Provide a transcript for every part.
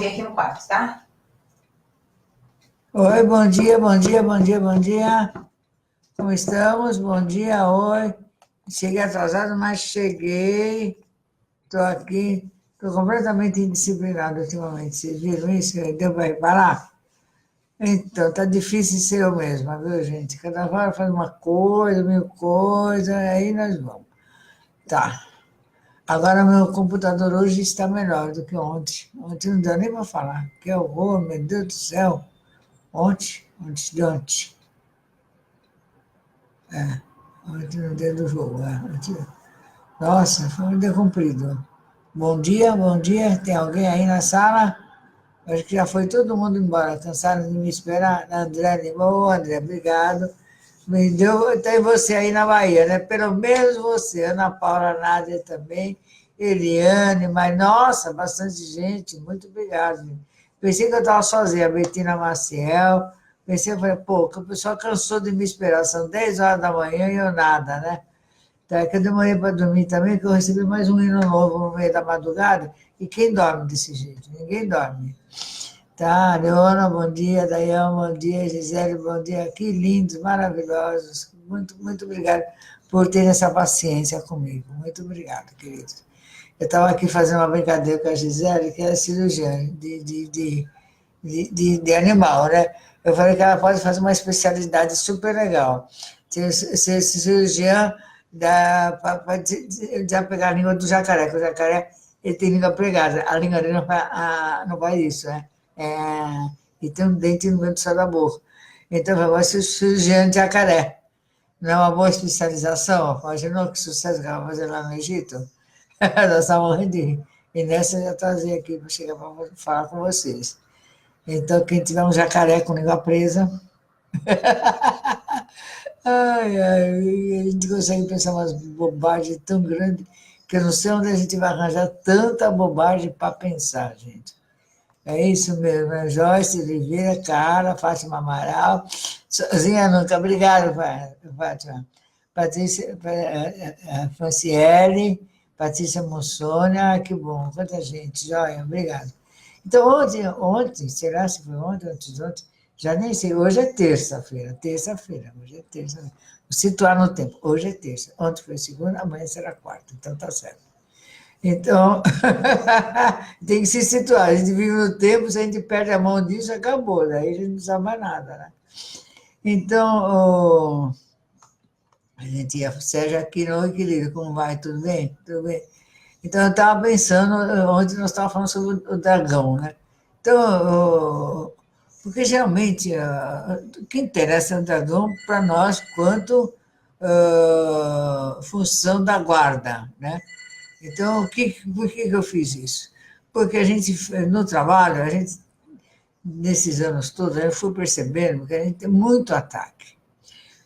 ouvir aqui no quarto, tá? Oi, bom dia, bom dia, bom dia, bom dia. Como estamos? Bom dia, oi. Cheguei atrasado, mas cheguei. Estou aqui. Estou completamente indisciplinado ultimamente. Vocês viram isso? Deu para reparar? Então, tá difícil ser eu mesma, viu, gente? Cada hora faz uma coisa, mil coisas, aí nós vamos. Tá. Agora, meu computador hoje está melhor do que ontem. Ontem não deu nem para falar. Que horror, meu Deus do céu. Ontem de ontem. Ontem no dia do jogo. Nossa, foi um dia comprido. Bom dia, bom dia. Tem alguém aí na sala? Acho que já foi todo mundo embora. Cansaram de me esperar. André limou, André, obrigado. Me deu até você aí na Bahia, né? Pelo menos você, Ana Paula Nádia também, Eliane, mas nossa, bastante gente, muito obrigado. Pensei que eu estava sozinha, a Betina Maciel. Pensei, eu falei, pô, que o pessoal cansou de me esperar, são 10 horas da manhã e eu nada, né? Então, é que eu demorei para dormir também, que eu recebi mais um hino novo no meio da madrugada, e quem dorme desse jeito? Ninguém dorme. Tá, Leona, bom dia, Dayane, bom dia, Gisele, bom dia, que lindos, maravilhosos, muito, muito obrigada por ter essa paciência comigo, muito obrigado, queridos. Eu estava aqui fazendo uma brincadeira com a Gisele, que é cirurgiã de animal, né? Eu falei que ela pode fazer uma especialidade super legal, ser cirurgiã para desapegar a língua do jacaré, que o jacaré ele tem língua pregada, a língua dele não faz isso, né? E tem um dente no meio do céu da boca. Então, vai ser cirurgião de jacaré. Não é uma boa especialização? Imaginou que sucesso que ela vai fazer lá no Egito? Nós estávamos morrendo de rir. E nessa eu já trazia aqui para chegar para falar com vocês. Então, quem tiver um jacaré com língua presa. Ai, ai, a gente consegue pensar umas bobagens tão grandes que eu não sei onde a gente vai arranjar tanta bobagem para pensar, gente. É isso mesmo, é Joyce Oliveira, Carla, Fátima Amaral, sozinha nunca. Obrigado, Fátima. Patrícia, Franciele, Patrícia Mussônia, que bom, quanta gente, joia, obrigado. Então, ontem, será se foi ontem, antes de ontem, já nem sei, hoje é terça-feira, hoje é terça. Vou situar no tempo, hoje é terça, ontem foi segunda, amanhã será quarta, então tá certo. Então, tem que se situar. A gente vive no tempo, se a gente perde a mão disso, acabou. Daí a gente não sabe mais nada, né? Então, a gente ia, Sérgio Aquino, oi, querido, como vai? Tudo bem? Tudo bem? Então, eu estava pensando, ontem nós estávamos falando sobre o dragão, né? Então, porque geralmente o que interessa é o dragão para nós quanto função da guarda, né? Então, por que eu fiz isso? Porque a gente, no trabalho, nesses anos todos, eu fui percebendo que a gente tem muito ataque.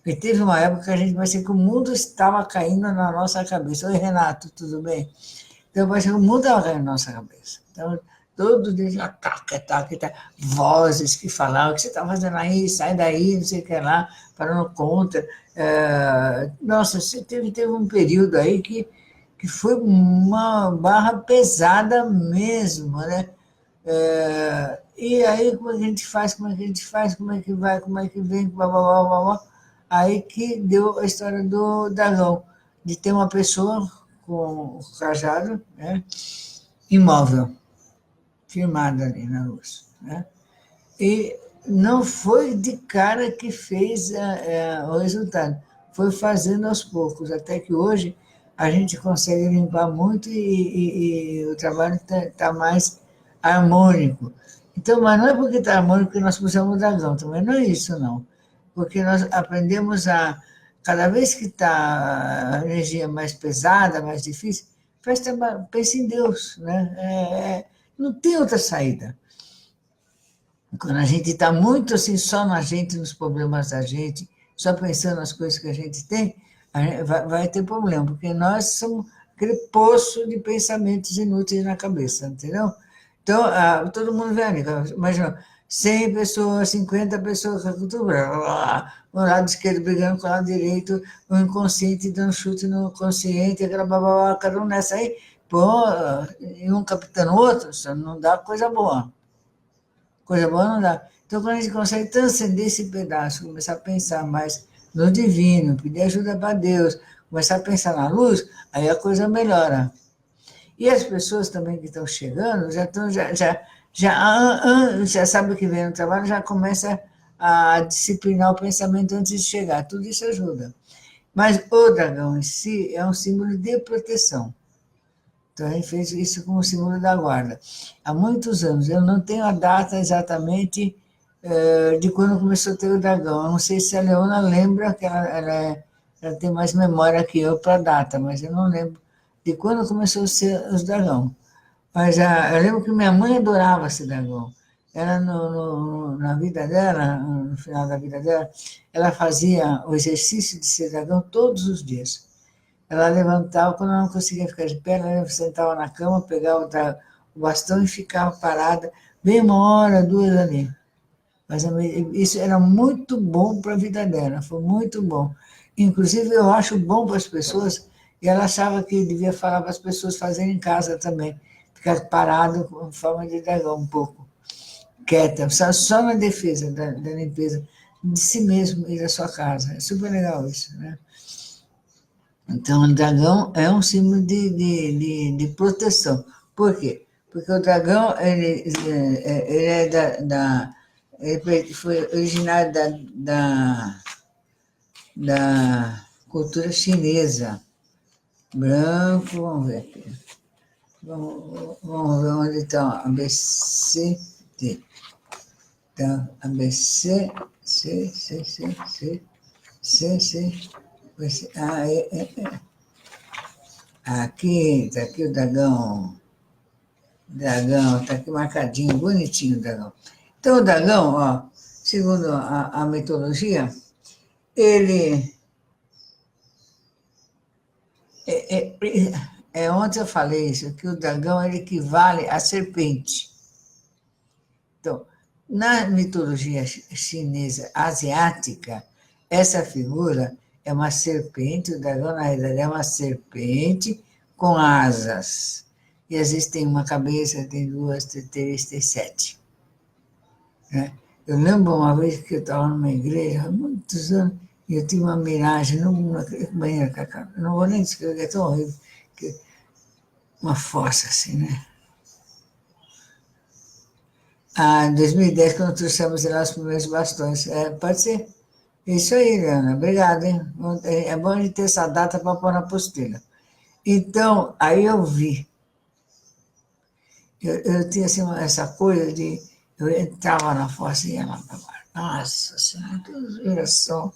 E teve uma época que a gente parecia que o mundo estava caindo na nossa cabeça. Oi, Renato, tudo bem? Então, parecia que o mundo estava caindo na nossa cabeça. Então, todo dia, ataque, ataque, ataque. Vozes que falavam, o que você está fazendo aí? Sai daí, não sei o que lá, parando contra. Nossa, teve um período aí que foi uma barra pesada mesmo, né? E aí, como é que a gente faz, como é que a gente faz, como é que vai, como é que vem, blá, blá, blá, blá, blá. Aí que deu a história do dragão, de ter uma pessoa com o cajado, né, imóvel, firmada ali na luz, né? E não foi de cara que fez o resultado, foi fazendo aos poucos, até que hoje a gente consegue limpar muito e o trabalho está mais harmônico. Então, mas não é porque está harmônico que nós pusemos o dragão, também não é isso, não. Porque nós aprendemos cada vez que está a energia mais pesada, mais difícil, pense em Deus, né? Não tem outra saída. Quando a gente está muito assim, só na gente, nos problemas da gente, só pensando nas coisas que a gente tem, vai ter problema, porque nós somos aquele poço de pensamentos inúteis na cabeça, entendeu? Então, todo mundo vem ali, imagina, 100 pessoas, 50 pessoas, tudo, o lado esquerdo brigando com o lado direito, o inconsciente dando chute no consciente, aquela babá, cada um nessa aí, pô, e um capitando o outro, isso não dá coisa boa. Coisa boa não dá. Então, quando a gente consegue transcender esse pedaço, começar a pensar mais no divino, pedir ajuda para Deus, começar a pensar na luz, aí a coisa melhora. E as pessoas também que estão chegando já sabe o que vem no trabalho, já começa a disciplinar o pensamento antes de chegar. Tudo isso ajuda. Mas o dragão em si é um símbolo de proteção. Então, a gente fez isso como símbolo da guarda. Há muitos anos. Eu não tenho a data exatamente de quando começou a ter o dragão. Eu não sei se a Leona lembra, que ela tem mais memória que eu para a data, mas eu não lembro de quando começou a ser os dragão. Mas eu lembro que minha mãe adorava esse dragão. Ela, na vida dela, no final da vida dela, ela fazia o exercício de ser dragão todos os dias. Ela levantava, quando ela não conseguia ficar de pé, ela sentava na cama, pegava o bastão e ficava parada, bem 1 hora, 2 ali. Mas isso era muito bom para a vida dela, foi muito bom. Inclusive, eu acho bom para as pessoas, e ela achava que devia falar para as pessoas fazerem em casa também, ficar parado com forma de dragão um pouco, quieta, só na defesa da limpeza de si mesmo e da sua casa. É super legal isso, né? Então, o dragão é um símbolo de proteção. Por quê? Porque o dragão ele é ele foi originário da cultura chinesa. Branco, vamos ver aqui. Vamos ver onde está a ABCD. Então, ABC, C, C, C, C, C, C. Aqui, está aqui o dragão. Dragão, está aqui marcadinho, bonitinho o dragão. Então, o dragão, ó, segundo a mitologia, ele ontem eu falei isso, que o dragão ele equivale à serpente. Então, na mitologia chinesa asiática, essa figura é uma serpente, o dragão, na realidade, é uma serpente com asas. E às vezes tem uma cabeça, tem 2, tem 3, tem 7. Né? Eu lembro uma vez que eu estava numa igreja, há muitos anos, e eu tive uma miragem no banheiro, eu não vou nem descrever, é tão horrível, uma fossa assim, né? Em 2010, quando trouxemos lá os primeiros bastões. Pode ser? Isso aí, Leana. Obrigado, hein? É bom a gente ter essa data para pôr na apostila. Então, aí eu vi. Eu tinha assim, essa coisa de... Eu entrava na fossa e ia lá para baixo. Nossa Senhora, que geração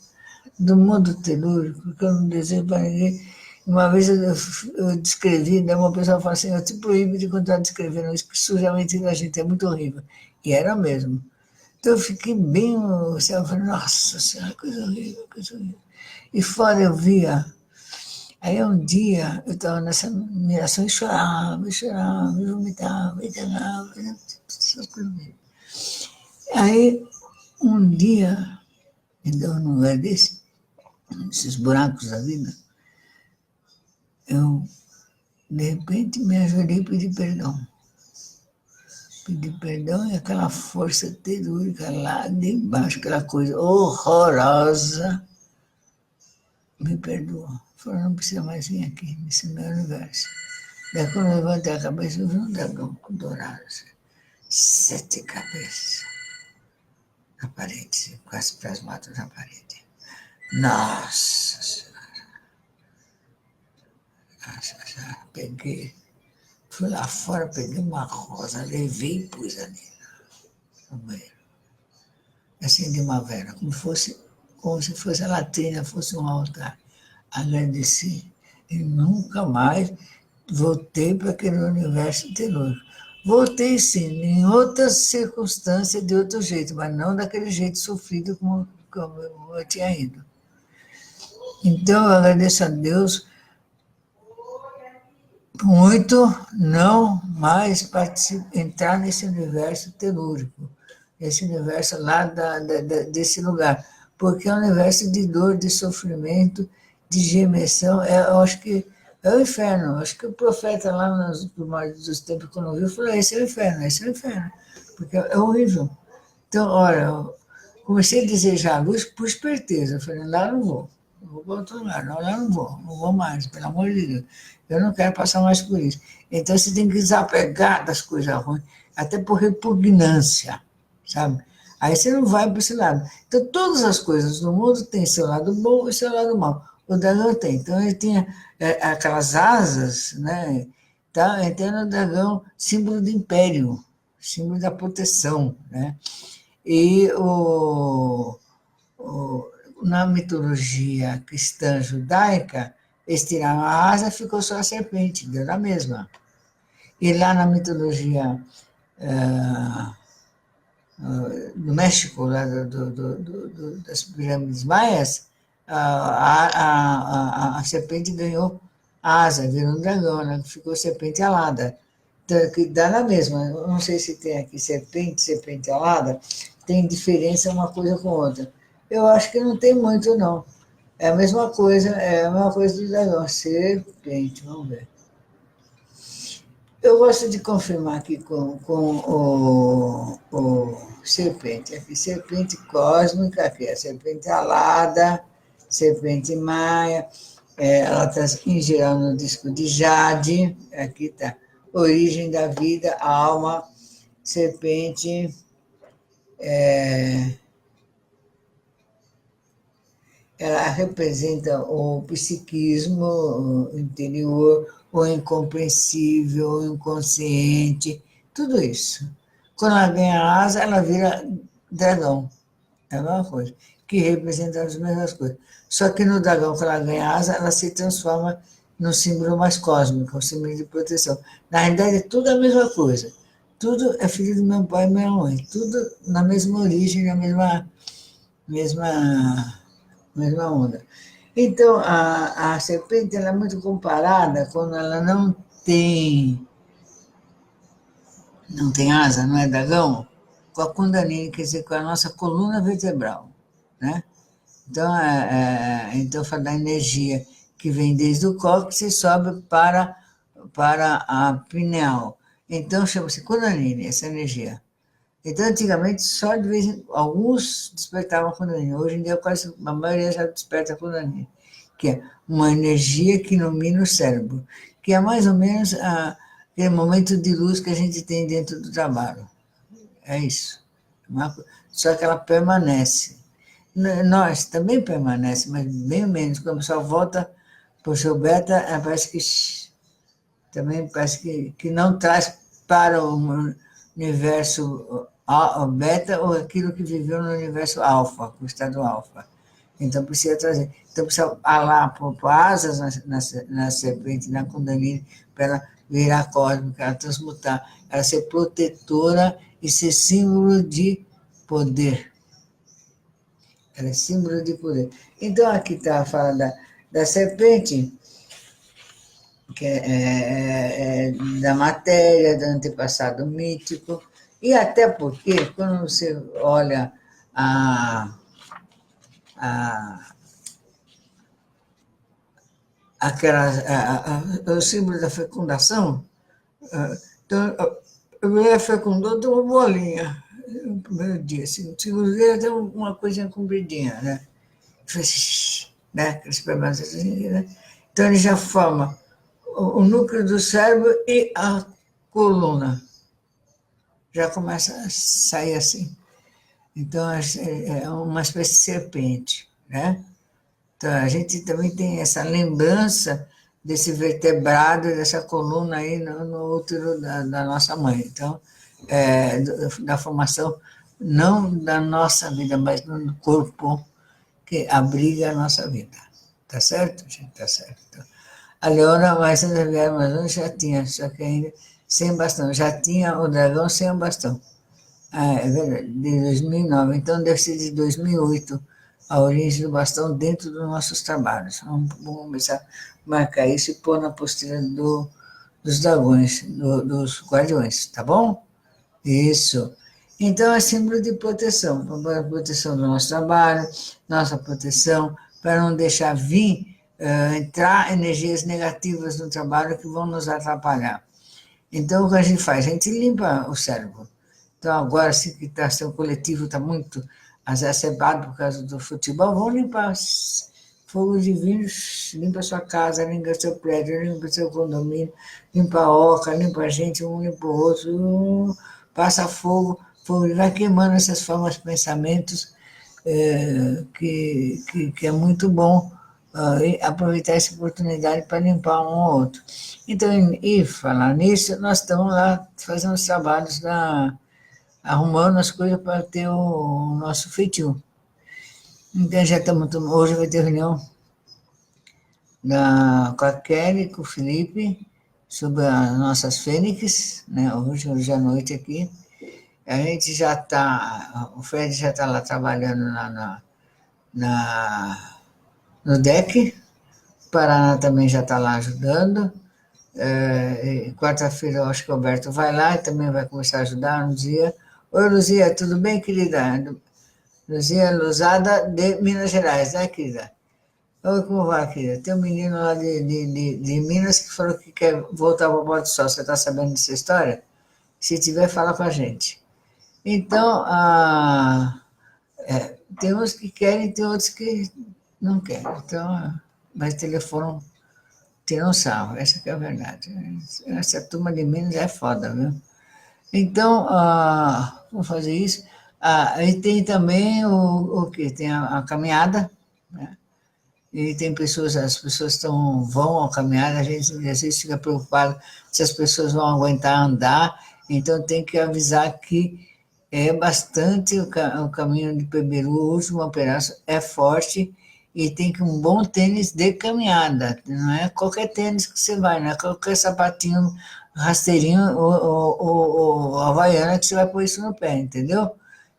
do mundo telúrico, que eu não desejo para ninguém. Uma vez eu descrevi, né, uma pessoa falou assim, eu te proíbo de continuar descrevendo isso, porque sujamente da gente é muito horrível. E era mesmo. Então eu fiquei bem, assim, eu falei, nossa Senhora, coisa horrível, coisa horrível. E fora eu via. Aí um dia eu estava nessa admiração e chorava, e vomitava, e danava, essas coisas mesmo. Aí um dia, então num lugar desse, esses buracos da vida, eu de repente me ajoelhei e pedi perdão. Pedi perdão e aquela força telúrica lá de baixo, aquela coisa horrorosa, me perdoou. Falou, não precisa mais vir aqui, nesse meu universo. Daí quando eu levantei a cabeça, eu vi um dragão dourado, assim, 7 cabeças na parede, quase plasmado na parede. Nossa Senhora! Peguei, fui lá fora, peguei uma rosa, levei e pus ali no banheiro. Acendi uma vela, como se fosse a latrina, fosse um altar. Agradeci e nunca mais voltei para aquele universo telúrico. Voltei sim, em outras circunstâncias, de outro jeito, mas não daquele jeito sofrido como eu tinha ido. Então, eu agradeço a Deus muito não mais entrar nesse universo telúrico, esse universo lá desse lugar, porque é um universo de dor, de sofrimento, de gemessão. Eu acho que é o inferno. Acho que o profeta lá nos primórdios dos tempos, quando viu, falou: esse é o inferno, porque é horrível. Então, olha, eu comecei a desejar a luz por esperteza. Eu falei, lá não vou. Eu vou para outro lugar. Não, lá não vou mais, pelo amor de Deus. Eu não quero passar mais por isso. Então, você tem que desapegar das coisas ruins, até por repugnância, sabe? Aí você não vai para esse lado. Então, todas as coisas no mundo têm seu lado bom e seu lado mau. O dragão tem. Então, ele tinha aquelas asas, né? Tá? Então, o dragão, símbolo do império, símbolo da proteção, né? E o, na mitologia cristã judaica, eles tiraram a asa e ficou só a serpente, deu na mesma. E lá na mitologia ah, do México, lá das pirâmides maias, a serpente ganhou asa, virou um dragão, né? Ficou serpente alada. Então, que dá na mesma. Eu não sei se tem aqui serpente alada, tem diferença uma coisa com outra. Eu acho que não tem muito, não. É a mesma coisa do dragão, serpente, vamos ver. Eu gosto de confirmar aqui com o serpente. Aqui, serpente cósmica, aqui, a serpente alada, serpente maia, ela está em geral no disco de Jade, aqui está, origem da vida, alma, serpente, ela representa o psiquismo o interior, o incompreensível, o inconsciente, tudo isso. Quando ela ganha asa, ela vira dragão. É a mesma coisa, que representa as mesmas coisas. Só que no dragão, quando ela ganha asa, ela se transforma no símbolo mais cósmico, o símbolo de proteção. Na realidade, é tudo a mesma coisa. Tudo é filho do meu pai e minha mãe. Tudo na mesma origem, na mesma onda. Então, a serpente ela é muito comparada quando ela não tem asa, não é dragão, com a Kundalini, quer dizer, com a nossa coluna vertebral, né? Então, então fala da energia que vem desde o cóccix e sobe para a pineal. Então, chama-se Kundalini, essa energia. Então, antigamente, só de vez em alguns despertavam a Kundalini. Hoje em dia, quase a maioria já desperta a Kundalini, que é uma energia que ilumina o cérebro, que é mais ou menos aquele momento de luz que a gente tem dentro do trabalho. É isso. Só que ela permanece. Nós também permanece, mas bem menos. Quando a pessoa volta para o seu beta, parece que também parece que não traz para o universo beta ou aquilo que viveu no universo alfa, o estado alfa. Então precisa trazer. Então precisa alar por asas na serpente, na Kundalini, para ela virar cósmica, ela transmutar, ela ser protetora e ser símbolo de poder. Ela é símbolo de poder. Então aqui está a fala da serpente, que é da matéria, do antepassado mítico, e até porque, quando você olha o símbolo da fecundação, então, a mulher fecundou, tem uma bolinha, no primeiro dia, assim, no segundo dia tem uma coisinha compridinha, né? Né? Aqueles problemas assim, né? Então, ele já forma o núcleo do cérebro e a coluna. Já começa a sair assim. Então, é uma espécie de serpente, né? Então, a gente também tem essa lembrança desse vertebrado, dessa coluna aí no útero da nossa mãe. Então, da formação, não da nossa vida, mas do corpo que abriga a nossa vida. Tá certo, gente? Tá certo. A Leona, mais antes da Viagem Amazônica, já tinha, só que ainda sem bastão. Já tinha o dragão sem o bastão. É verdade, de 2009. Então, deve ser de 2008 a origem do bastão dentro dos nossos trabalhos. Vamos começar a marcar isso e pôr na postura dos dragões, dos guardiões, tá bom? Isso. Então, é símbolo de proteção, para a proteção do nosso trabalho, nossa proteção, para não deixar vir, entrar energias negativas no trabalho que vão nos atrapalhar. Então, o que a gente faz? A gente limpa o cérebro. Então, agora, se que tá, seu coletivo está muito exacerbado por causa do futebol, vão limpar fogo divino, limpa sua casa, limpa seu prédio, limpa seu condomínio, limpa a oca, limpa a gente, um limpa o outro, passa fogo, fogo, vai queimando essas formas de pensamentos, que é muito bom e aproveitar essa oportunidade para limpar um ou outro. Então, e falar nisso, nós estamos lá fazendo os trabalhos arrumando as coisas para ter o nosso feitio. Então, já estamos, hoje vai ter reunião com a Kelly, com o Felipe, sobre as nossas fênix, né? Hoje à noite aqui. A gente já está, o Fred já está lá trabalhando na, no deck, o Paraná também já está lá ajudando. Quarta-feira eu acho que o Alberto vai lá e também vai começar a ajudar um dia. Oi, Luzia, tudo bem, querida? Luzia Luzada de Minas Gerais, né, querida? Oi, como vai, querida? Tem um menino lá de Minas que falou que quer voltar para o Porto do Sol. Você está sabendo dessa história? Se tiver, fala com a gente. Então, tem uns que querem, tem outros que não querem. Então, mas telefonam, tiram sarro, essa que é a verdade. Essa turma de Minas é foda, viu? Então, vamos fazer isso. E tem também o que? Tem a caminhada, né? E tem pessoas, as pessoas vão à caminhada, a gente às vezes fica preocupado se as pessoas vão aguentar andar, então tem que avisar que é bastante o caminho de Peberu, o último pedaço é forte e tem que um bom tênis de caminhada, não é qualquer tênis que você vai, não é qualquer sapatinho rasteirinho ou havaiana que você vai pôr isso no pé, entendeu?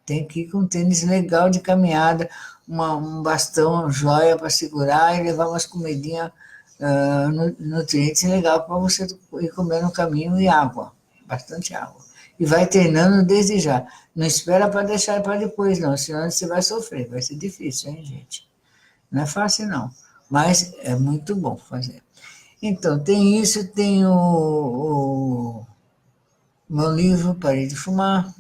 Tem que ir com um tênis legal de caminhada, um bastão, joia para segurar e levar umas comidinhas, nutrientes legal para você ir comer no caminho e água, bastante água. E vai treinando desde já. Não espera para deixar para depois, não, senão você vai sofrer, vai ser difícil, hein, gente? Não é fácil, não, mas é muito bom fazer. Então, tem isso, tem o meu livro, Parei de Fumar,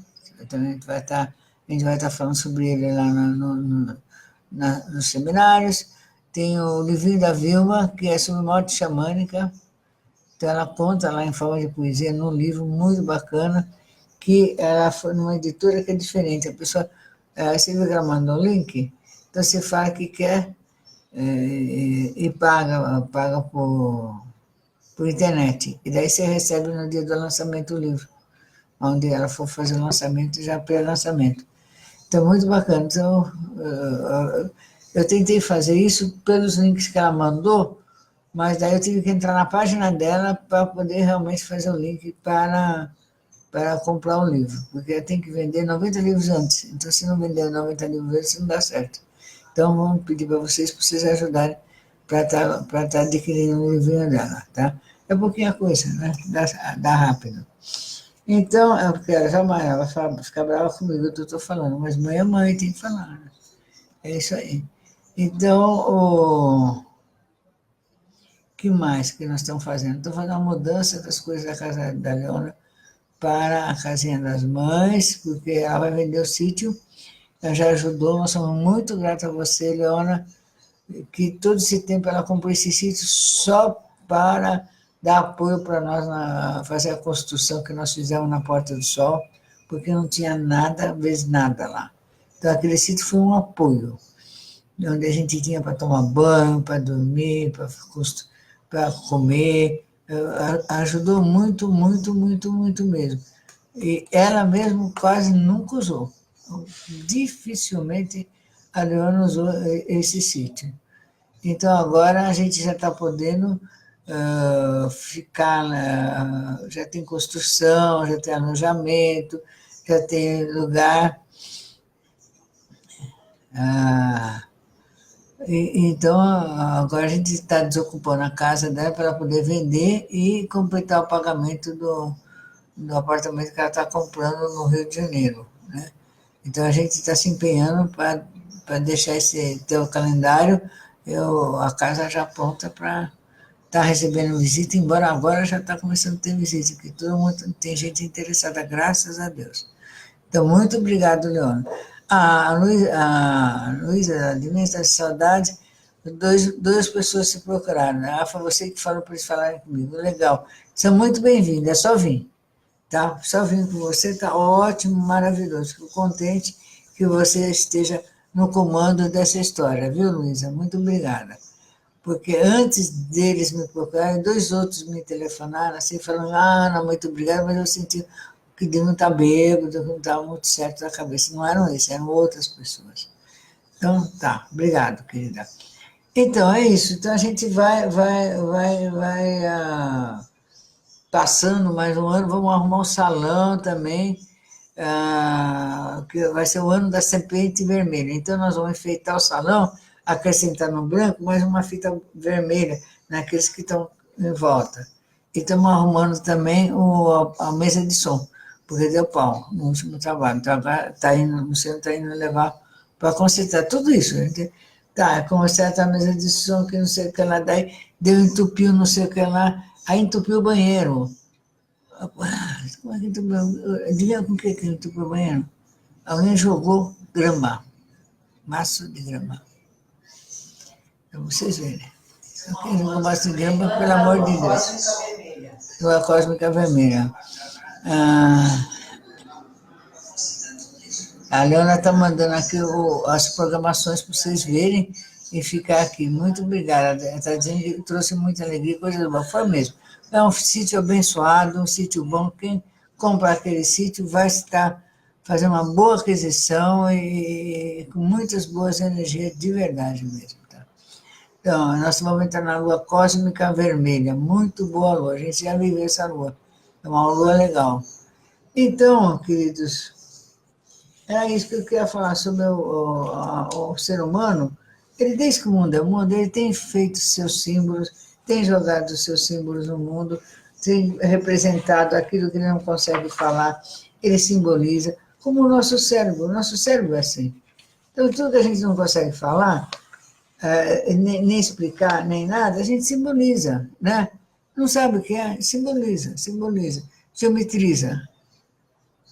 também a gente vai estar falando sobre ele lá nos seminários. Tem o livrinho da Vilma, que é sobre morte xamânica. Então, ela conta lá em forma de poesia, num livro muito bacana, que ela foi numa editora que é diferente. A pessoa, você viu que ela mandou o link? Então, você fala que quer e paga por internet. E daí você recebe no dia do lançamento o livro, onde ela for fazer o lançamento, já pré-lançamento. Então, muito bacana. Então, eu tentei fazer isso pelos links que ela mandou, mas daí eu tive que entrar na página dela para poder realmente fazer o link para comprar um livro, porque tem que vender 90 livros antes. Então, se não vender 90 livros antes, não dá certo. Então, vamos pedir para vocês ajudarem para estar adquirindo o livrinho dela, tá? É pouquinha coisa, né? Dá rápido. Então, eu quero jamais, ela vai ficar brava comigo, eu estou falando, mas mãe é mãe, tem que falar, né? É isso aí. Então, que mais que nós estamos fazendo? Estamos fazendo uma mudança das coisas da casa da Leona para a casinha das mães, porque ela vai vender o sítio, ela já ajudou, nós somos muito gratos a você, Leona, que todo esse tempo ela comprou esse sítio só para dar apoio para nós fazer a construção que nós fizemos na Porta do Sol, porque não tinha nada, vezes nada lá. Então, aquele sítio foi um apoio, onde a gente tinha para tomar banho, para dormir, para comer, ajudou muito, muito, muito, muito mesmo. E ela mesmo quase nunca usou. Dificilmente a Leona usou esse sítio. Então, agora a gente já está podendo ficar, já tem construção, já tem alojamento, já tem lugar. Então, agora a gente está desocupando a casa dela para poder vender e completar o pagamento do apartamento que ela está comprando no Rio de Janeiro, né? Então, a gente está se empenhando para deixar esse teu calendário, a casa já pronta para estar recebendo visita, embora agora já está começando a ter visita, porque todo mundo tem gente interessada, graças a Deus. Então, muito obrigado, Leona. A Luísa, de mim está de saudade, duas pessoas se procuraram, né? Foi você que falou para eles falarem comigo. Legal. São muito bem-vindos, é só vir. Tá? Só vim com você, está ótimo, maravilhoso. Fico contente que você esteja no comando dessa história, viu, Luísa? Muito obrigada. Porque antes deles me procurarem, dois outros me telefonaram, assim, falando, Ana, muito obrigada, mas eu senti que de não estar bêbado, que não estava muito certo da cabeça. Não eram esses, eram outras pessoas. Então, tá, obrigado, querida. Então, é isso. Então, a gente vai passando mais um ano, vamos arrumar um salão também, que vai ser o ano da serpente vermelha. Então, nós vamos enfeitar o salão, acrescentar no branco mais uma fita vermelha naqueles que estão em volta. E estamos arrumando também a mesa de som, porque deu pau no último trabalho. Então, agora o senhor está indo levar para consertar tudo isso. Gente. Tá, conserta a mesa de som, que não sei o que lá, daí deu entupiu, não sei o que lá, aí entupiu o banheiro. Como é que entupiu? Adivinha com o que entupiu o banheiro? Alguém jogou grama, maço de grama. Para vocês verem. Quem jogou maço de grama, pelo amor de Deus. A cósmica vermelha. A Leona está mandando aqui as programações para vocês verem e ficar aqui. Muito obrigada. Está dizendo que trouxe muita alegria, coisa boa. Foi mesmo. É um sítio abençoado, um sítio bom. Quem comprar aquele sítio vai estar fazendo uma boa aquisição e com muitas boas energias, de verdade mesmo. Tá? Então, nós vamos entrar na lua cósmica vermelha. Muito boa lua. A gente já viveu essa lua. É uma lua legal. Então, queridos, era isso que eu queria falar sobre o ser humano. Ele, desde que o mundo é mundo, ele tem feito seus símbolos, tem jogado os seus símbolos no mundo, tem representado aquilo que ele não consegue falar, ele simboliza, como o nosso cérebro. O nosso cérebro é assim. Então, tudo que a gente não consegue falar, nem explicar, nem nada, a gente simboliza, né? Não sabe o que é? Simboliza, geometriza,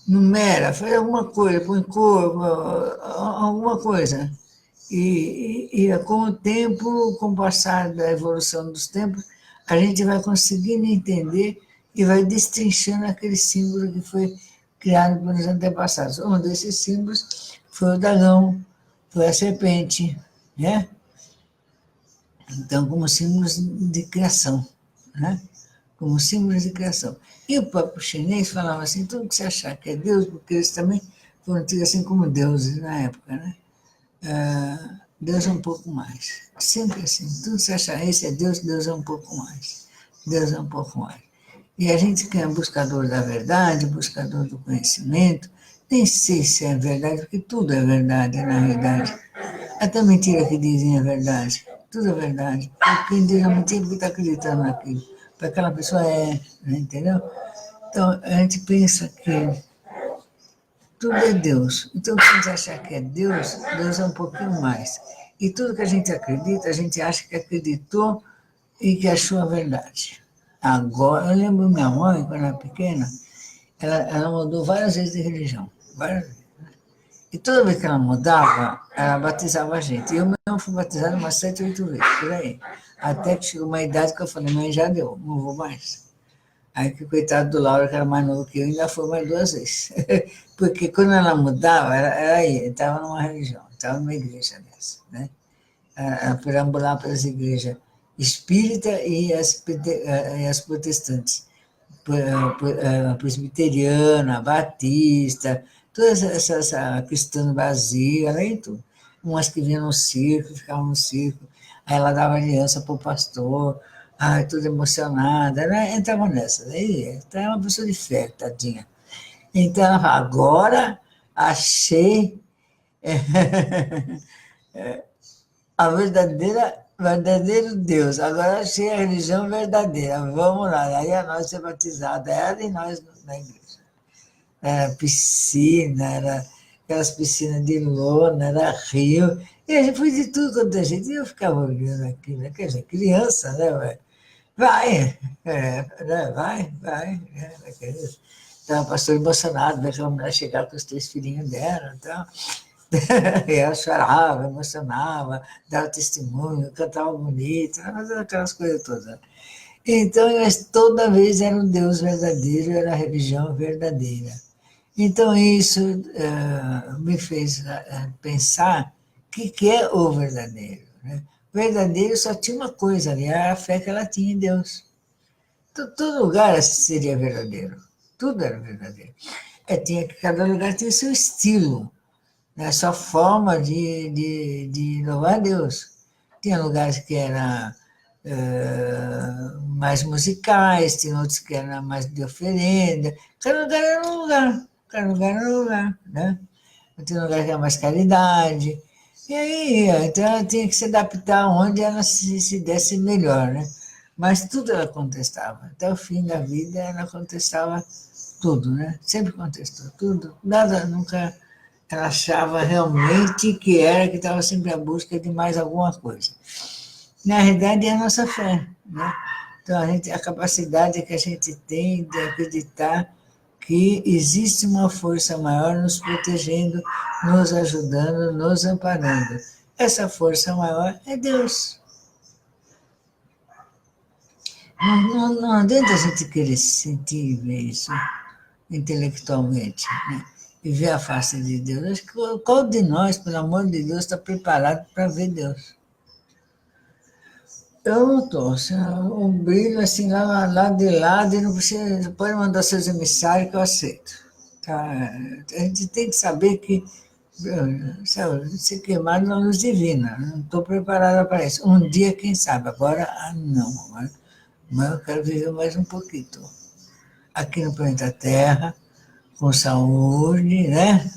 numera, faz alguma coisa, põe cor, alguma coisa. E com o tempo, com o passar da evolução dos tempos, a gente vai conseguindo entender e vai destrinchando aquele símbolo que foi criado pelos antepassados. Um desses símbolos foi o dragão, foi a serpente, né? Então, como símbolos de criação, né? Como símbolos de criação. E o próprio chinês falava assim, tudo que você achar que é Deus, porque eles também foram tidos assim como deuses na época, né? Deus é um pouco mais. Sempre assim, tudo que você achar, esse é Deus, Deus é um pouco mais. Deus é um pouco mais. E a gente que é buscador da verdade, buscador do conhecimento, nem sei se é verdade, porque tudo é verdade, na realidade. Até mentira que dizem é verdade. Tudo é verdade. Quem diz a mentira porque está acreditando naquilo. Para aquela pessoa né, entendeu? Então, a gente pensa que tudo é Deus. Então, se a gente achar que é Deus, Deus é um pouquinho mais. E tudo que a gente acredita, a gente acha que acreditou e que achou a verdade. Agora, eu lembro minha mãe, quando era pequena, ela mudou várias vezes de religião. Várias vezes. E toda vez que ela mudava, ela batizava a gente. E eu mesmo fui batizado umas 7, 8 vezes, por aí. Até que chegou uma idade que eu falei, mãe, já deu, não vou mais. Aí que o coitado do Laura, que era mais novo que eu, ainda foi mais 2 vezes. Porque quando ela mudava, era aí, estava numa religião, estava numa igreja dessa, né? Ela perambulava pelas igrejas espírita e as protestantes. Presbiteriana, batista, todas essas cristãs vazias, além de tudo. Umas que vinham no circo, ficavam no circo, aí ela dava aliança para o pastor, ai, tudo emocionada, ela entrava nessa. Aí, então é uma pessoa de fé, tadinha. Então ela fala, agora achei a verdadeiro Deus. Agora achei a religião verdadeira. Vamos lá. Aí a nós ser batizada, ela e nós na igreja. Era piscina, era aquelas piscinas de lona, era rio. E a gente foi de tudo quanto a gente. E eu ficava olhando aquilo, né? Quer dizer, criança, né? Vai, né? Vai. Então, a pastora emocionada, vendo aquela mulher chegar com os 3 filhinhos dela e tal. E ela chorava, emocionava, dava testemunho, cantava bonito, fazia aquelas coisas todas. Então, mas toda vez era um Deus verdadeiro, era a religião verdadeira. Então, isso me fez pensar o que é o verdadeiro. Né? O verdadeiro só tinha uma coisa ali, era a fé que ela tinha em Deus. Todo lugar seria verdadeiro, tudo era verdadeiro. Cada lugar tinha o seu estilo, né? A sua forma de louvar a Deus. Tinha lugares que eram mais musicais, tinha outros que eram mais de oferenda. Cada lugar era um lugar, cada lugar era um lugar, né? Tinha lugar que era mais caridade. E aí, então ela tinha que se adaptar onde ela se desse melhor, né? Mas tudo ela contestava. Até o fim da vida ela contestava tudo, né? Sempre contestou tudo. Nada, nunca ela achava realmente que estava sempre à busca de mais alguma coisa. Na realidade, é a nossa fé, né? Então, a capacidade que a gente tem de acreditar que existe uma força maior nos protegendo, nos ajudando, nos amparando. Essa força maior é Deus. Não adianta a gente querer sentir e ver isso intelectualmente, né? E ver a face de Deus. Acho que qual de nós, pelo amor de Deus, está preparado para ver Deus? Eu não estou. Um brilho assim lá de lado, e não precisa, pode mandar seus emissários que eu aceito. Tá? A gente tem que saber que ser queimado na luz divina. Não estou preparada para isso. Um dia, quem sabe, agora não. Mas eu quero viver mais um pouquinho. Aqui no planeta Terra, com saúde, né?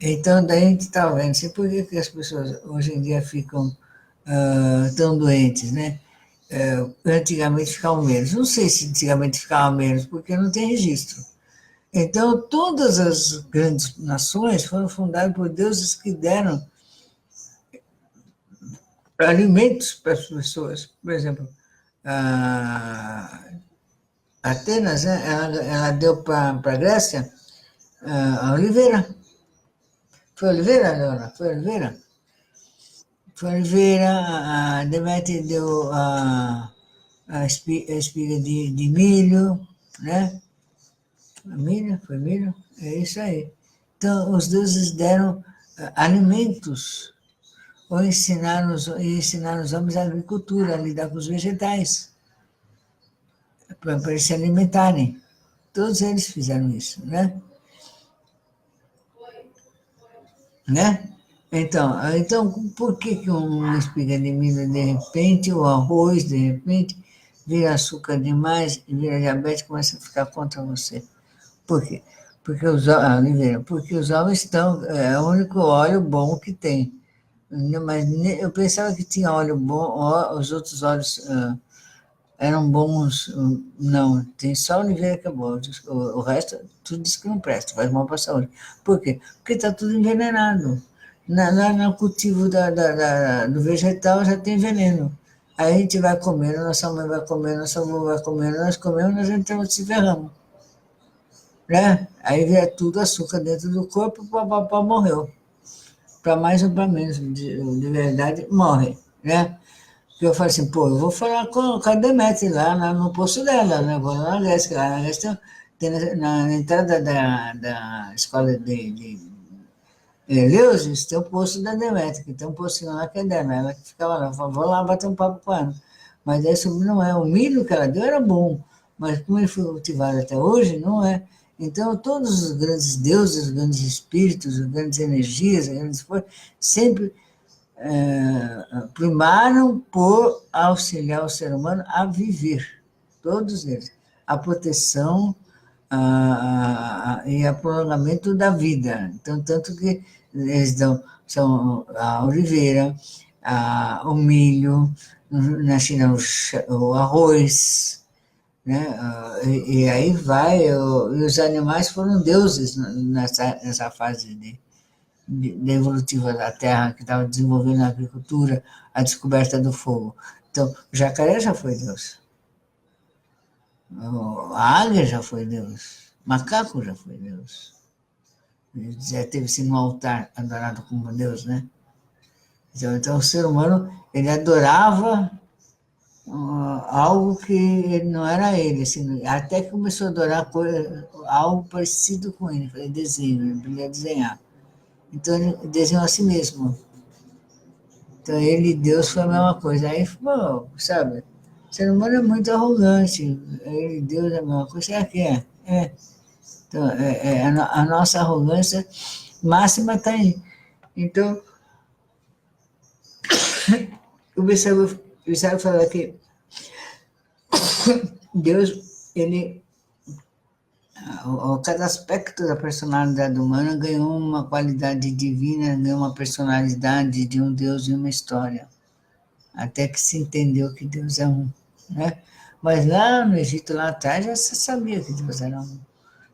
Então, daí a gente está vendo assim, por que as pessoas hoje em dia ficam tão doentes, né? Antigamente ficavam menos. Não sei se antigamente ficavam menos, porque não tem registro. Então, todas as grandes nações foram fundadas por deuses que deram alimentos para as pessoas. Por exemplo, Atenas, né, ela deu para a Grécia a oliveira. Foi oliveira, Leona? Foi oliveira? Foi oliveira, a Deméter deu a espiga de milho, né? Milho, foi milho? É isso aí. Então, os deuses deram alimentos, ou ensinaram os homens a agricultura, a lidar com os vegetais, para eles se alimentarem. Todos eles fizeram isso, né? Né? Então, por que uma espiga de milho, de repente, ou arroz, de repente, vira açúcar demais, vira diabetes e começa a ficar contra você? Por quê? Oliveira, porque os ovos é o único óleo bom que tem. Mas eu pensava que tinha óleo bom, os outros óleos eram bons. Não, tem só oliveira que é bom. O resto, tudo diz que não presta, faz mal para a saúde. Por quê? Porque está tudo envenenado. No cultivo do vegetal já tem veneno. Aí a gente vai comendo, nossa mãe vai comendo, nossa avó vai comendo, nós comemos, nós entramos se ferramos. Né? Aí vira tudo açúcar dentro do corpo, o papapá morreu. Para mais ou para menos, de verdade, morre. Né? Porque eu falei assim, pô, eu vou falar com a Demetri lá no posto dela, né? Vou lá na Grécia, lá na Grécia tem na entrada da escola de Eleusis, tem o posto da Demetri, que tem um postinho lá que é dela, ela que ficava lá, eu falei, vou lá bater um papo com ela. Mas isso não é, o milho que ela deu era bom, mas como ele foi cultivado até hoje, não é. Então, todos os grandes deuses, os grandes espíritos, as grandes energias, as grandes forças, sempre primaram por auxiliar o ser humano a viver, todos eles. A proteção e o prolongamento da vida. Então, tanto que eles são a oliveira, o milho, na China o arroz, né? E aí vai, e os animais foram deuses nessa fase da evolutiva da Terra, que estava desenvolvendo a agricultura, a descoberta do fogo. Então, o jacaré já foi Deus. A águia já foi Deus. Macaco já foi Deus. Ele já teve sido no altar adorado como Deus, né? Então o ser humano, ele adorava algo que não era ele, assim, até que começou a adorar algo parecido com ele, foi desenho, ele podia desenhar. Então ele desenhou a si mesmo. Então ele e Deus foi a mesma coisa. Aí, pô, sabe, o ser humano é muito arrogante, ele e Deus é a mesma coisa. Será que é? É. Então, a nossa arrogância máxima está aí. Então, o Bissau fala que Deus, ele, cada aspecto da personalidade humana ganhou uma qualidade divina, ganhou uma personalidade de um Deus e uma história, até que se entendeu que Deus é um, né? Mas lá no Egito, lá atrás, já se sabia que Deus era um.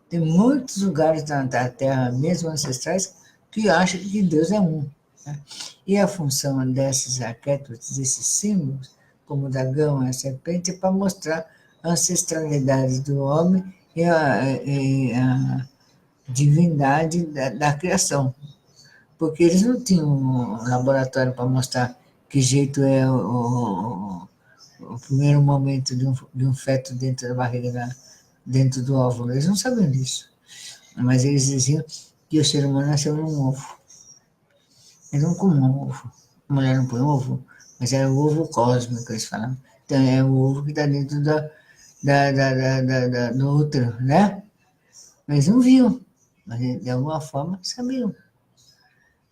Tem muitos lugares da Terra, mesmo ancestrais, que acham que Deus é um, né? E a função desses arquétipos, desses símbolos, como o dragão, a serpente, é para mostrar a ancestralidade do homem e a divindade da criação. Porque eles não tinham um laboratório para mostrar que jeito é o primeiro momento de um feto dentro da barriga, dentro do óvulo. Eles não sabiam disso. Mas eles diziam que o ser humano nasceu num ovo. Eles não comem um ovo. A mulher não põe ovo, mas era o ovo cósmico, eles falavam. Então é o ovo que está dentro do útero, né? Mas não viam, mas de alguma forma sabiam.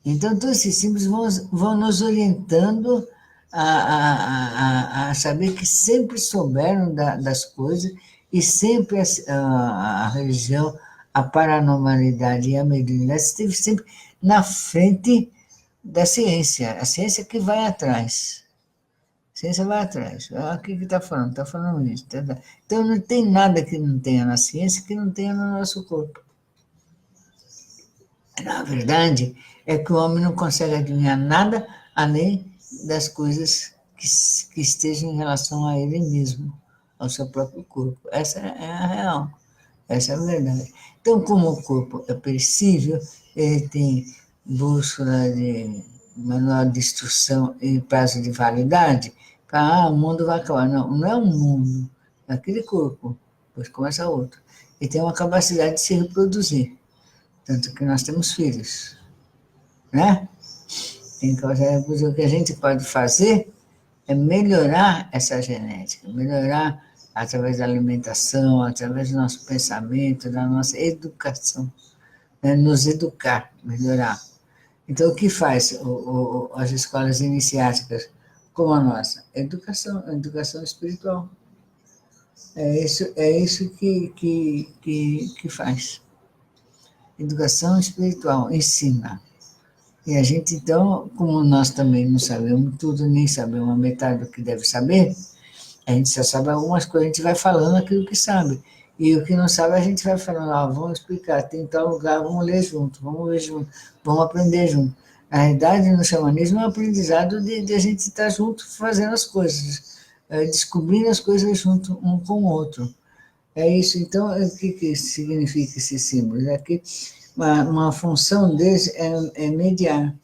Então, todos esses símbolos vão nos orientando a saber que sempre souberam das coisas e sempre a religião, a paranormalidade e a mediunidade esteve sempre na frente da ciência. A ciência que vai atrás. A ciência vai atrás. O que está falando? Está falando isso. Então, não tem nada que não tenha na ciência que não tenha no nosso corpo. Na verdade, é que o homem não consegue adivinhar nada além das coisas que estejam em relação a ele mesmo, ao seu próprio corpo. Essa é a real, essa é a verdade. Então, como o corpo é perecível, ele tem bússola de manual de instrução e prazo de validade, o mundo vai acabar. Não, não é um mundo, é aquele corpo, depois começa outro. E tem uma capacidade de se reproduzir. Tanto que nós temos filhos, né? O que a gente pode fazer é melhorar essa genética, melhorar através da alimentação, através do nosso pensamento, da nossa educação, né? Nos educar, melhorar. Então, o que faz as escolas iniciáticas como a nossa? Educação espiritual. É isso que faz. Educação espiritual, ensina. E a gente, então, como nós também não sabemos tudo, nem sabemos a metade do que deve saber, a gente só sabe algumas coisas, a gente vai falando aquilo que sabe. E o que não sabe, a gente vai falando, vamos explicar, tem tal lugar, vamos ler junto, vamos ver junto, vamos aprender junto. Na realidade, no xamanismo é um aprendizado de a gente estar junto fazendo as coisas, descobrindo as coisas junto um com o outro. É isso, então, o que significa esse símbolo? É que uma função deles é mediar.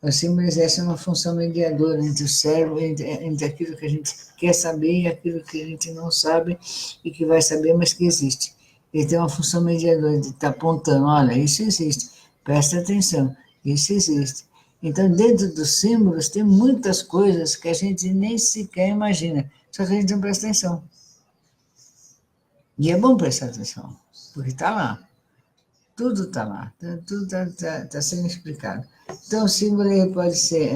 O símbolo exerce uma função mediadora entre o cérebro, entre aquilo que a gente quer saber e aquilo que a gente não sabe e que vai saber, mas que existe. Ele tem uma função mediadora de estar apontando, olha, isso existe, presta atenção, isso existe. Então, dentro dos símbolos, tem muitas coisas que a gente nem sequer imagina, só que a gente não presta atenção. E é bom prestar atenção, porque está lá. Tudo está lá, tudo está sendo explicado. Então, o símbolo ele pode ser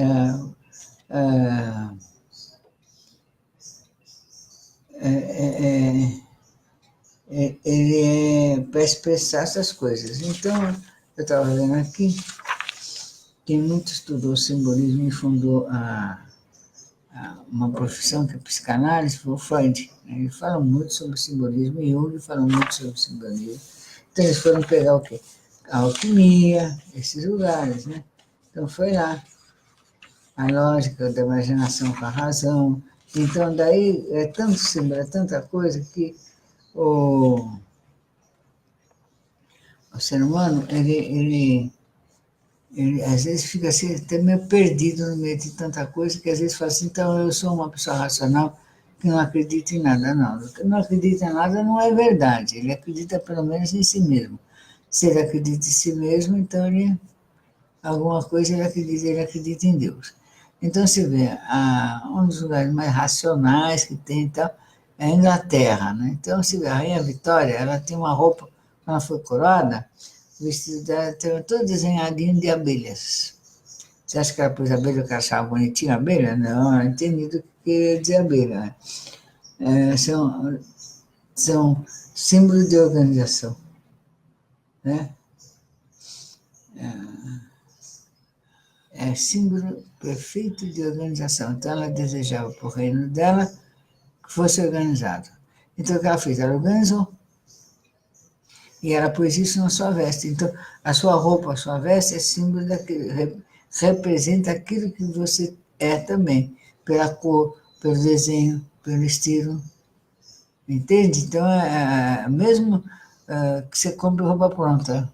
ele é para expressar essas coisas. Então, eu estava vendo aqui, quem muito estudou simbolismo e fundou uma profissão que é psicanálise foi o Freud. Ele fala muito sobre simbolismo e Jung fala muito sobre simbolismo. Então, eles foram pegar o quê? A alquimia, esses lugares, né? Então, foi lá. A lógica da imaginação com a razão. Então, daí, é tanto símbolo, é tanta coisa que O ser humano, ele às vezes fica assim, até meio perdido no meio de tanta coisa, que às vezes fala assim, então eu sou uma pessoa racional que não acredita em nada. Não, que não acredita em nada não é verdade, ele acredita pelo menos em si mesmo. Se ele acredita em si mesmo, então alguma coisa ele acredita em Deus. Então, você vê, um dos lugares mais racionais que tem e tal, é a Inglaterra, né? Então, você vê, a Rainha Vitória, ela tem uma roupa, quando ela foi coroada, o vestido dela estava todo desenhadinho de abelhas. Você acha que ela pôs abelha porque ela achava bonitinha a abelha? Não, ela entendia do que queria dizer abelha, né? São símbolos de organização, né? É símbolo perfeito de organização. Então, ela desejava para o reino dela que fosse organizado. Então, o que ela fez? Ela organizou. E ela pôs isso na sua veste. Então, a sua roupa, a sua veste é símbolo daquilo, representa aquilo que você é também, pela cor, pelo desenho, pelo estilo. Entende? Então, mesmo que você compre roupa pronta,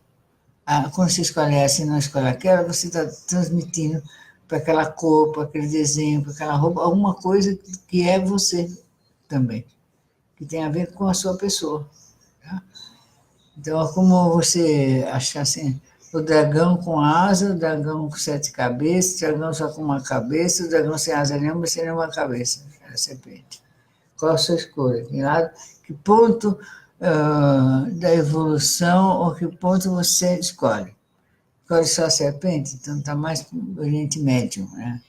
quando você escolhe essa e não escolhe aquela, você está transmitindo para aquela cor, para aquele desenho, para aquela roupa, alguma coisa que é você também, que tem a ver com a sua pessoa. Tá? Então, é como você achar assim, o dragão com asa, o dragão com 7 cabeças, o dragão só com uma cabeça, o dragão sem asa nenhuma, sem nenhuma cabeça, a serpente. Qual a sua escolha? Que ponto da evolução ou que ponto você escolhe? Escolhe só a serpente? Então está mais para o Oriente Médio, né?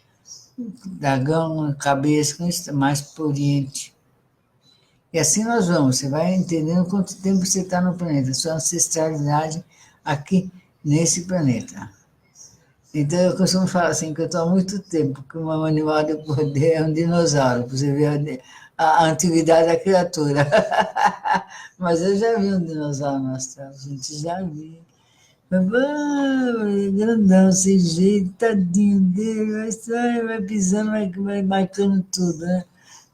Dragão, cabeça, com isso, mais para o Oriente. E assim nós vamos, você vai entendendo quanto tempo você está no planeta, sua ancestralidade aqui nesse planeta. Então eu costumo falar assim, que eu estou há muito tempo, que um animal de poder é um dinossauro, para você ver a antiguidade da criatura. Mas eu já vi um dinossauro no astral, a gente já viu. Grandão, sem jeito, tadinho dele, vai pisando, vai marcando tudo, né?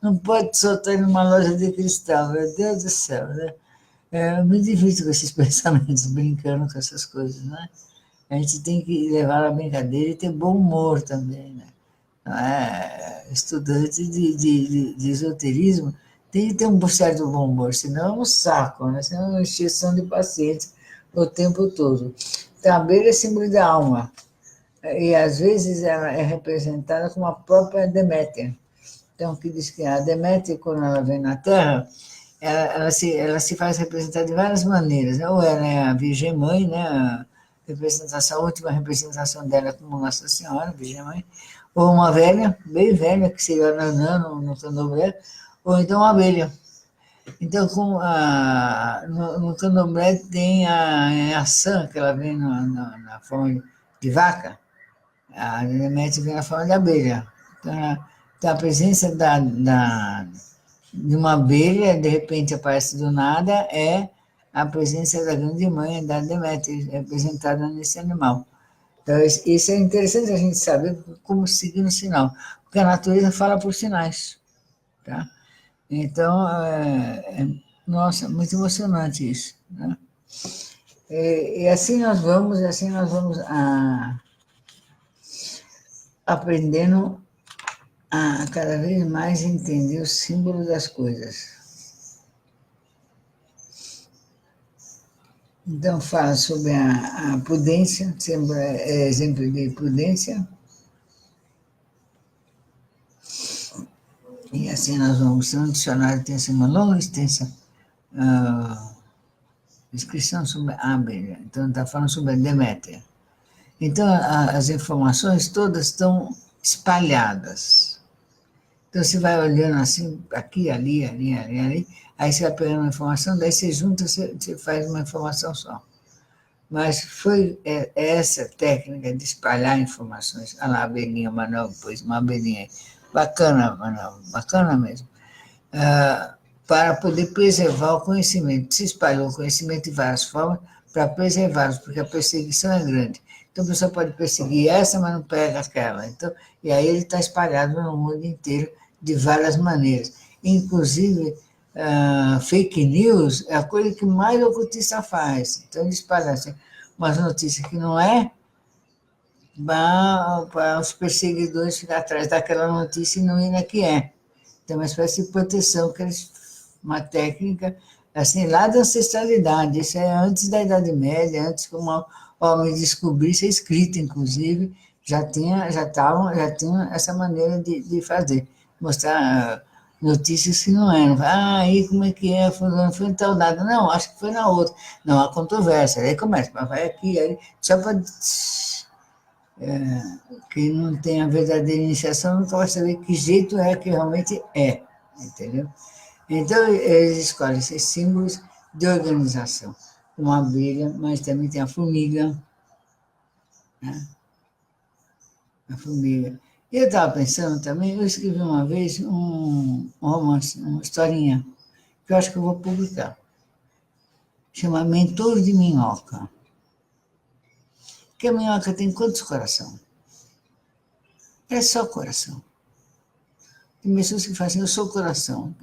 Não pode soltar ele numa loja de cristal, meu Deus do céu, né? É muito difícil com esses pensamentos, brincando com essas coisas, né? A gente tem que levar a brincadeira e ter bom humor também, né? Estudante de esoterismo tem que ter um certo bom humor, senão é um saco, né? Senão é uma exceção de pacientes o tempo todo. Então, a abelha é símbolo da alma, e às vezes ela é representada como a própria Deméter. Então, que diz que a Deméter, quando ela vem na Terra, ela se faz representar de várias maneiras, né? Ou ela é a Virgem Mãe, né? A última representação dela como Nossa Senhora, Virgem Mãe, ou uma velha, bem velha, que seria a Nanã no candomblé, ou então uma abelha. Então, no candomblé tem a Assã, que ela vem na forma de vaca, a Deméter vem na forma de abelha. Então, a presença de uma abelha, de repente aparece do nada, é a presença da grande mãe, da Deméter, representada nesse animal. Então, isso é interessante a gente saber como seguir no sinal, porque a natureza fala por sinais. Tá? Então, nossa, muito emocionante isso. Né? E assim nós vamos, aprendendo a cada vez mais entender o símbolo das coisas. Então, fala sobre a prudência, sempre é exemplo de prudência. E assim nós vamos. No dicionário tem assim, uma longa extensa descrição sobre a abelha. Então, está falando sobre a Deméter. Então, as informações todas estão espalhadas. Então, você vai olhando assim, aqui, ali, aí você vai pegando uma informação, daí você junta, você faz uma informação só. Mas foi essa técnica de espalhar informações. Olha lá, a abelhinha, Manuel, pôs uma abelhinha aí. Bacana, Manuel, bacana mesmo. Para poder preservar o conhecimento. Se espalhou o conhecimento de várias formas para preservá-los, porque a perseguição é grande. Então, a pessoa pode perseguir essa, mas não pega aquela. Então, e aí ele está espalhado no mundo inteiro de várias maneiras. Inclusive, fake news é a coisa que mais o ocultista faz. Então, eles espalham assim, umas notícias que não é, para os perseguidores ficar atrás daquela notícia e não ir na que é. Então, uma espécie de proteção, uma técnica, assim, lá da ancestralidade. Isso é antes da Idade Média, antes que o homem descobrisse, é escrito, inclusive, já tinha essa maneira de fazer, mostrar notícias que não eram. Aí como é que é? Foi em tal data. Não, acho que foi na outra. Não, há controvérsia. Aí começa, mas vai aqui, aí, só para quem não tem a verdadeira iniciação nunca vai saber que jeito é que realmente é, entendeu? Então, eles escolhem esses símbolos de organização, como a abelha, mas também tem a formiga, né? A formiga. E eu estava pensando também, eu escrevi uma vez um romance, uma historinha, que eu acho que eu vou publicar. Chama Mentor de Minhoca. Que a minhoca tem quantos corações? É só coração. Tem pessoas que falam assim, eu sou coração.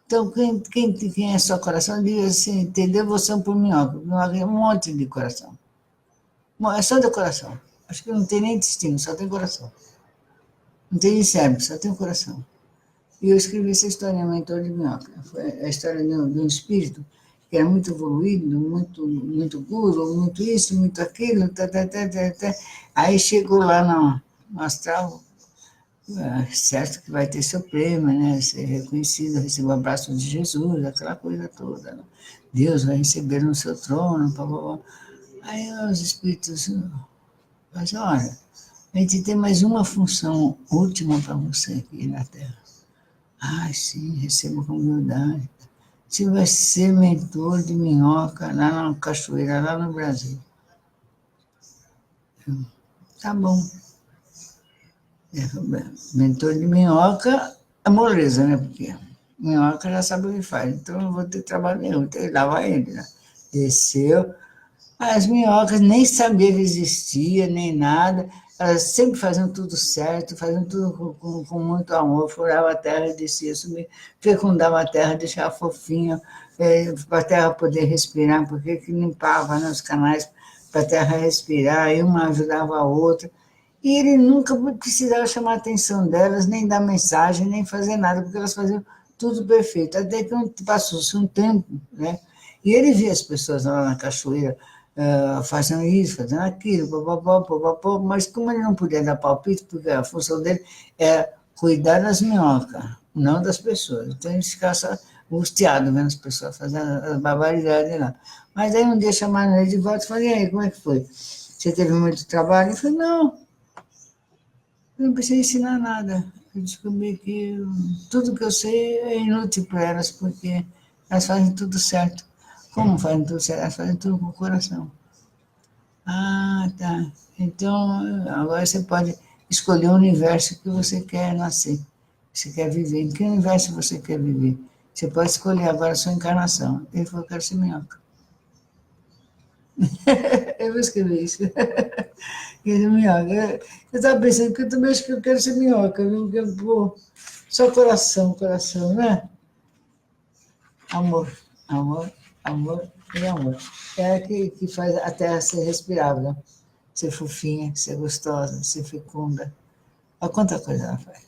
Então, quem é só coração, diz assim, entendeu? Você é um por minhoca. Minhoca é um monte de coração. É só de coração. Acho que não tem nem intestino, só tem coração. Não tem cérebro, só tem coração. E eu escrevi essa história, Mentor de Minhoca. Foi a história de um espírito que era muito evoluído, muito puro, muito isso, muito aquilo, Aí chegou lá no astral, certo que vai ter seu prêmio, né? Ser reconhecido, receber o abraço de Jesus, aquela coisa toda. Né? Deus vai receber no seu trono, blá, blá, blá. Aí os espíritos fazem, olha, a gente tem mais uma função última para você aqui na Terra. Ah, sim, recebo com humildade. Você vai ser mentor de minhoca lá na cachoeira, lá no Brasil. Tá bom. Mentor de minhoca é moleza, né? Porque minhoca já sabe o que faz, então não vou ter trabalho nenhum. Então lá vai ele, né? Desceu. As minhocas nem sabiam que existia, nem nada. Elas sempre faziam tudo certo, faziam tudo com muito amor, furava a terra, descia, subia, fecundava a terra, deixava fofinha, para a terra poder respirar, porque que limpava, né, os canais para a terra respirar, e uma ajudava a outra. E ele nunca precisava chamar a atenção delas, nem dar mensagem, nem fazer nada, porque elas faziam tudo perfeito. Até que passou-se um tempo, né? E ele via as pessoas lá na cachoeira fazendo isso, fazendo aquilo, mas como ele não podia dar palpite, porque a função dele é cuidar das minhocas, não das pessoas. Então ele ficava só angustiado vendo as pessoas fazendo as barbaridades lá. Mas aí um dia chamaram ele de volta e falei, e aí, como é que foi? Você teve muito trabalho? Ele falou, não, eu não precisei ensinar nada. Eu descobri que tudo que eu sei é inútil para elas, porque elas fazem tudo certo. Como fazem tudo certo? Elas fazem tudo com o coração. Ah, tá. Então, agora você pode escolher o universo que você quer nascer, você quer viver. Em que universo você quer viver? Você pode escolher agora a sua encarnação. Ele falou, eu quero ser minhoca. Eu vou escrever isso. Quero ser minhoca. Eu estava pensando que eu também acho que eu quero ser minhoca, viu? Porque, pô, só coração, né? Amor, amor, amor e amor. É que faz a terra ser respirável, ser fofinha, ser gostosa, ser fecunda. Olha quanta coisa ela faz,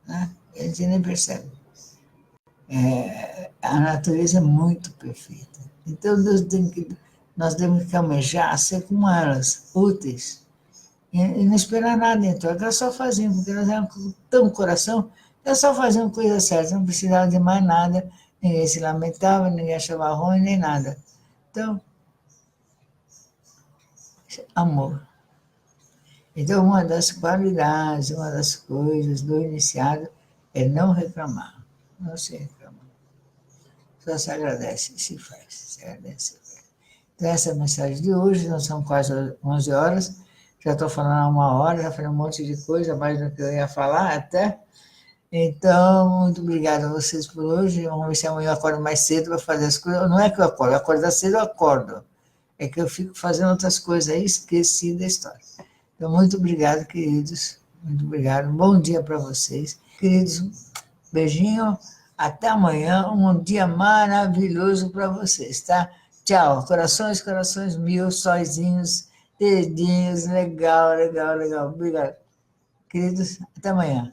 né? A gente nem percebe. A natureza é muito perfeita. Então, nós temos que almejar ser como elas, úteis, e não esperar nada em troca. Elas só faziam, porque elas eram tão coração, elas só faziam coisa certa, não precisavam de mais nada, ninguém se lamentava, ninguém achava ruim, nem nada. Então, amor. Então, uma das qualidades, uma das coisas do iniciado é não reclamar, não se reclama. Só se agradece, se faz, se agradece, se faz. Então, essa é a mensagem de hoje, nós são quase 11 horas, já estou falando há 1 hora, já falei um monte de coisa, mais do que eu ia falar até. Então, muito obrigada a vocês por hoje. Vamos ver se amanhã eu acordo mais cedo para fazer as coisas. Não é que eu acordo, acordar cedo eu acordo. É que eu fico fazendo outras coisas aí, esqueci da história. Então, muito obrigado, queridos. Muito obrigado. Bom dia para vocês. Queridos, beijinho. Até amanhã, um dia maravilhoso para vocês, tá? Tchau, corações, corações mil, sóizinhos, dedinhos, legal, legal, legal. Obrigado, queridos, até amanhã.